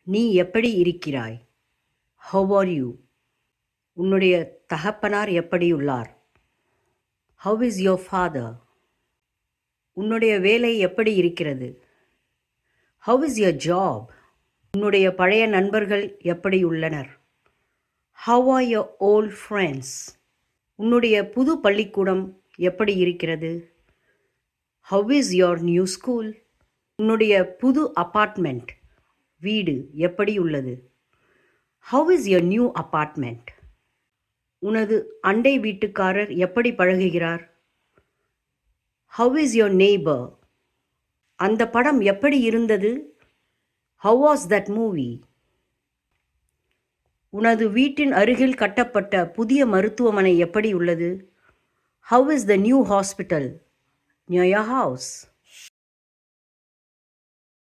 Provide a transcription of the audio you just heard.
நீ எப்படி இருக்கிறாய்? How are you? உன்னுடைய தகப்பனார் எப்படியுள்ளார்? How is your father? உன்னுடைய வேலை எப்படி இருக்கிறது? How is your job? உன்னுடைய பழைய நண்பர்கள் எப்படி உள்ளனர்? How are your old friends? உன்னுடைய புது பள்ளிக்கூடம் எப்படி இருக்கிறது? How is your new school? உன்னுடைய புது அபார்ட்மெண்ட் வீடு எப்படி உள்ளது? How is your new apartment? உனது அண்டை வீட்டுக்காரர் எப்படி பழகுகிறார்? How is your neighbour? அந்த படம் எப்படி இருந்தது? How was that movie? உனது வீட்டின் அருகில் கட்டப்பட்ட புதிய மருத்துவமனை எப்படி உள்ளது? How is the new hospital near your house?